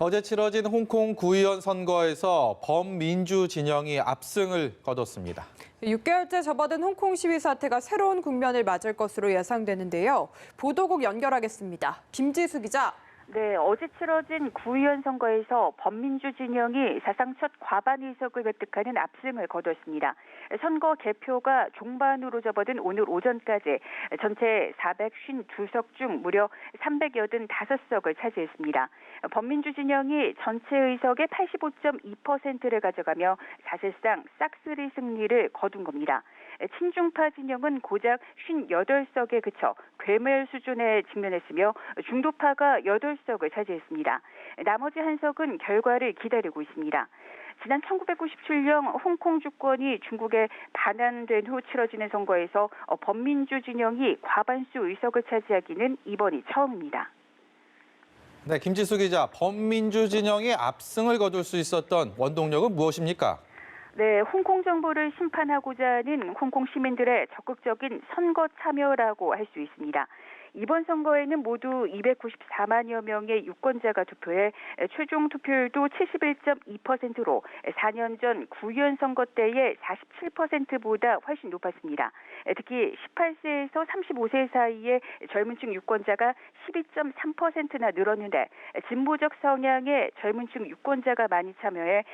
어제 치러진 홍콩 구의원 선거에서 범민주 진영이 압승을 거뒀습니다. 6개월째 접어든 홍콩 시위 사태가 새로운 국면을 맞을 것으로 예상되는데요. 보도국 연결하겠습니다. 김지수 기자. 네, 어제 치러진 구의원 선거에서 범민주 진영이 사상 첫 과반 의석을 획득하는 압승을 거뒀습니다. 선거 개표가 종반으로 접어든 오늘 오전까지 전체 452석 중 무려 385석을 차지했습니다. 범민주 진영이 전체 의석의 85.2%를 가져가며 사실상 싹쓸이 승리를 거둔 겁니다. 친중파 진영은 고작 58석에 그쳐 괴멸 수준에 직면했으며 중도파가 8석을 차지했습니다. 나머지 한 석은 결과를 기다리고 있습니다. 지난 1997년 홍콩 주권이 중국에 반환된 후 치러지는 선거에서 범민주 진영이 과반수 의석을 차지하기는 이번이 처음입니다. 네, 김지수 기자, 범민주 진영이 압승을 거둘 수 있었던 원동력은 무엇입니까? 네, 홍콩 정부를 심판하고자 하는 홍콩 시민들의 적극적인 선거 참여라고 할 수 있습니다. 이번 선거에는 모두 294만여 명의 유권자가 투표해 최종 투표율도 71.2%로 4년 전 구의원 선거 때의 47%보다 훨씬 높았습니다. 특히 18세에서 35세 사이의 젊은층 유권자가 12.3%나 늘었는데 진보적 성향의 젊은층 유권자가 많이 참여해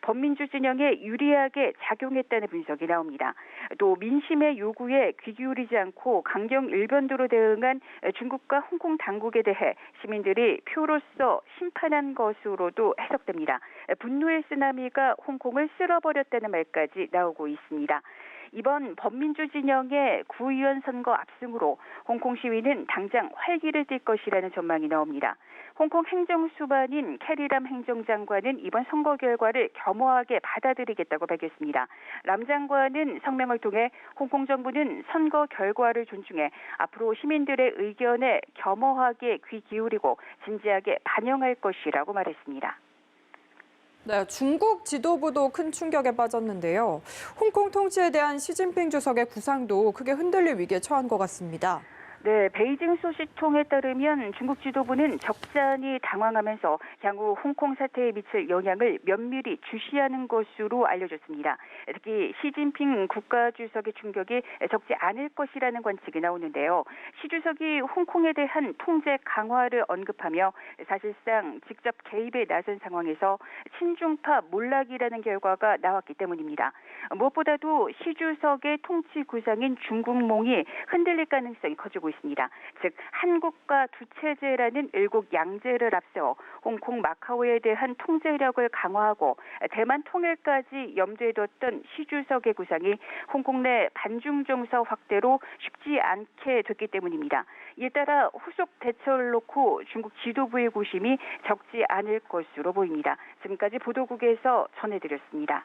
범민주 진영에 유리하게 작용했다는 분석이 나옵니다. 또 민심의 요구에 귀 기울이지 않고 강경 일변도로 대응한 중국과 홍콩 당국에 대해 시민들이 표로서 심판한 것으로도 해석됩니다. 분노의 쓰나미가 홍콩을 쓸어버렸다는 말까지 나오고 있습니다. 이번 범민주 진영의 구의원 선거 압승으로 홍콩 시위는 당장 활기를 띨 것이라는 전망이 나옵니다. 홍콩 행정수반인 캐리람 행정장관은 이번 선거 결과를 겸허하게 받아들이겠다고 밝혔습니다. 람 장관은 성명을 통해 홍콩 정부는 선거 결과를 존중해 앞으로 시민들의 의견에 겸허하게 귀 기울이고 진지하게 반영할 것이라고 말했습니다. 네, 중국 지도부도 큰 충격에 빠졌는데요. 홍콩 통치에 대한 시진핑 주석의 구상도 크게 흔들릴 위기에 처한 것 같습니다. 네, 베이징 소식통에 따르면 중국 지도부는 적잖이 당황하면서 향후 홍콩 사태에 미칠 영향을 면밀히 주시하는 것으로 알려졌습니다. 특히 시진핑 국가주석의 충격이 적지 않을 것이라는 관측이 나오는데요. 시 주석이 홍콩에 대한 통제 강화를 언급하며 사실상 직접 개입에 나선 상황에서 친중파 몰락이라는 결과가 나왔기 때문입니다. 무엇보다도 시 주석의 통치 구상인 중국몽이 흔들릴 가능성이 커지고 있습니다. 즉 한국과 두 체제라는 일국양제를 앞세워 홍콩 마카오에 대한 통제력을 강화하고 대만 통일까지 염두에 뒀던 시 주석의 구상이 홍콩 내 반중 정서 확대로 쉽지 않게 됐기 때문입니다. 이에 따라 후속 대처를 놓고 중국 지도부의 고심이 적지 않을 것으로 보입니다. 지금까지 보도국에서 전해드렸습니다.